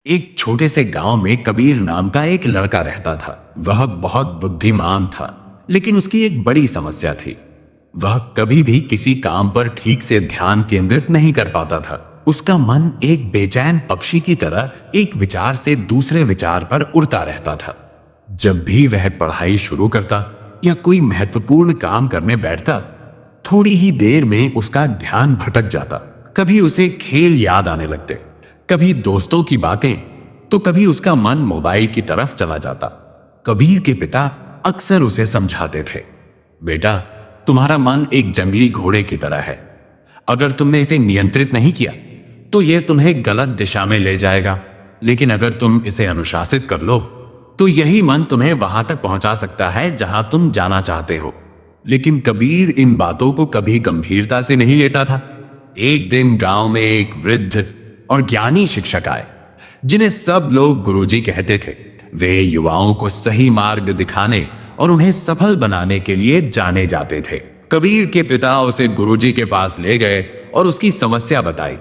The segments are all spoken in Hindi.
एक छोटे से गांव में कबीर नाम का एक लड़का रहता था। वह बहुत बुद्धिमान था, लेकिन उसकी एक बड़ी समस्या थी। वह कभी भी किसी काम पर ठीक से ध्यान केंद्रित नहीं कर पाता था। उसका मन एक बेचैन पक्षी की तरह एक विचार से दूसरे विचार पर उड़ता रहता था। जब भी वह पढ़ाई शुरू करता या कोई महत्वपूर्ण काम करने बैठता, थोड़ी ही देर में उसका ध्यान भटक जाता। कभी उसे खेल याद आने लगते, कभी दोस्तों की बातें, तो कभी उसका मन मोबाइल की तरफ चला जाता। कबीर के पिता अक्सर उसे समझाते थे, बेटा, तुम्हारा मन एक जंगली घोड़े की तरह है। अगर तुमने इसे नियंत्रित नहीं किया तो यह तुम्हें गलत दिशा में ले जाएगा, लेकिन अगर तुम इसे अनुशासित कर लो तो यही मन तुम्हें वहां तक पहुंचा सकता है जहां तुम जाना चाहते हो। लेकिन कबीर इन बातों को कभी गंभीरता से नहीं लेता था। एक दिन गांव में एक वृद्ध और ज्ञानी शिक्षक आए, जिन्हें सब लोग गुरुजी कहते थे। वे युवाओं को सही मार्ग दिखाने और उन्हें सफल बनाने के लिए जाने जाते थे। कबीर के पिता उसे गुरुजी के पास ले गए और उसकी समस्या बताई।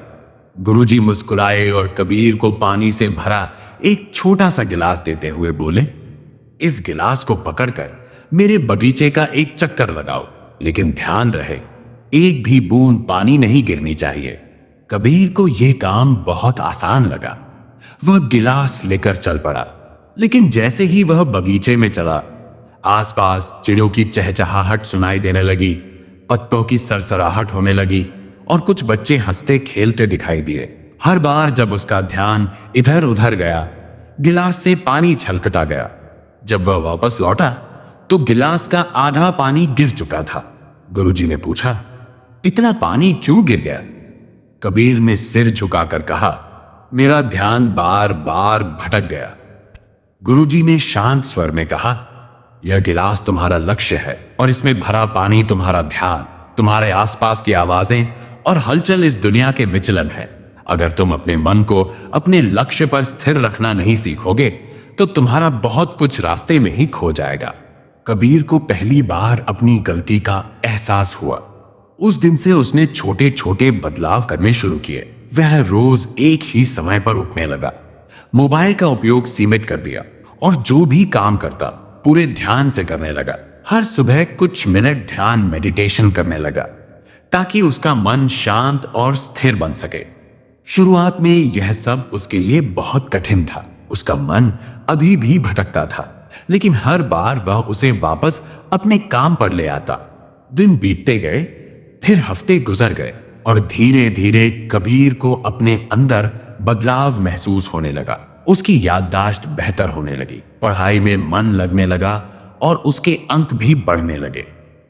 गुरुजी मुस्कुराए और कबीर को पानी से भरा एक छोटा सा गिलास देते हुए बोले, इस गिलास को पकड़कर मेरे बगीचे का एक चक्कर लगाओ, लेकिन ध्यान रहे, एक भी बूंद पानी नहीं गिरनी चाहिए। कबीर को यह काम बहुत आसान लगा। वह गिलास लेकर चल पड़ा, लेकिन जैसे ही वह बगीचे में चला, आसपास चिड़ियों की चहचहाहट सुनाई देने लगी, पत्तों की सरसराहट होने लगी और कुछ बच्चे हंसते खेलते दिखाई दिए। हर बार जब उसका ध्यान इधर उधर गया, गिलास से पानी छलकता गया। जब वह वापस लौटा तो गिलास का आधा पानी गिर चुका था। गुरुजी ने पूछा, इतना पानी क्यों गिर गया? कबीर ने सिर झुकाकर कहा, मेरा ध्यान बार बार भटक गया। गुरुजी ने शांत स्वर में कहा, यह गिलास तुम्हारा लक्ष्य है और इसमें भरा पानी तुम्हारा ध्यान, तुम्हारे आसपास की आवाजें और हलचल इस दुनिया के विचलन है। अगर तुम अपने मन को अपने लक्ष्य पर स्थिर रखना नहीं सीखोगे तो तुम्हारा बहुत कुछ रास्ते में ही खो जाएगा। कबीर को पहली बार अपनी गलती का एहसास हुआ। उस दिन से उसने छोटे छोटे बदलाव करने शुरू किए। वह रोज एक ही समय पर उठने लगा, मोबाइल का उपयोग सीमित कर दिया और जो भी काम करता पूरे ध्यान से करने लगा। हर सुबह कुछ मिनट ध्यान मेडिटेशन करने लगा, ताकि उसका मन शांत और स्थिर बन सके। शुरुआत में यह सब उसके लिए बहुत कठिन था। उसका मन अभी भी भटकता था, लेकिन हर बार वह उसे वापस अपने काम पर ले आता। दिन बीतते गए, फिर हफ्ते गुजर गए और धीरे धीरे कबीर को अपने अंदर बदलाव महसूस होने लगा। उसकी याददाश्त बेहतर होने लगी, पढ़ाई में मन लगने लगा और उसके अंक भी बढ़ने लगे।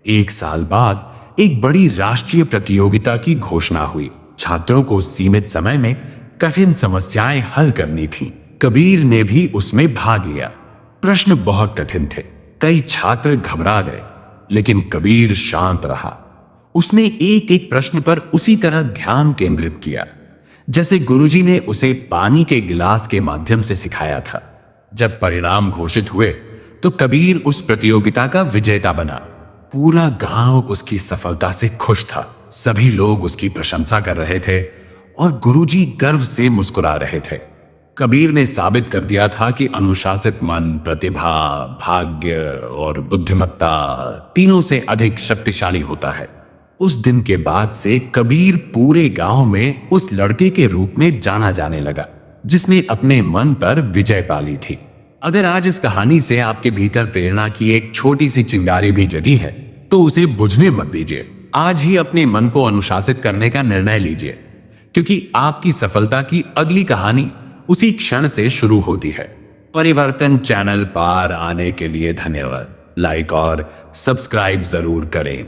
एक साल बाद एक बड़ी राष्ट्रीय प्रतियोगिता की घोषणा हुई। छात्रों को सीमित समय में कठिन समस्याएं हल करनी थी। कबीर ने भी उसमें भाग लिया। प्रश्न बहुत कठिन थे, कई छात्र घबरा गए, लेकिन कबीर शांत रहा। उसने एक एक प्रश्न पर उसी तरह ध्यान केंद्रित किया, जैसे गुरुजी ने उसे पानी के गिलास के माध्यम से सिखाया था। जब परिणाम घोषित हुए तो कबीर उस प्रतियोगिता का विजेता बना। पूरा गांव उसकी सफलता से खुश था। सभी लोग उसकी प्रशंसा कर रहे थे और गुरुजी गर्व से मुस्कुरा रहे थे। कबीर ने साबित कर दिया था कि अनुशासित मन प्रतिभा, भाग्य और बुद्धिमत्ता तीनों से अधिक शक्तिशाली होता है। उस दिन के बाद से कबीर पूरे गांव में उस लड़के के रूप में जाना जाने लगा, जिसने अपने मन पर विजय पा ली थी। अगर आज इस कहानी से आपके भीतर प्रेरणा की एक छोटी सी चिंगारी भी जगी है, तो उसे बुझने मत दीजिए। आज ही अपने मन को अनुशासित करने का निर्णय लीजिए, क्योंकि आपकी सफलता की अगली कहानी उसी क्षण से शुरू होती है। परिवर्तन चैनल पर आने के लिए धन्यवाद। लाइक और सब्सक्राइब जरूर करें।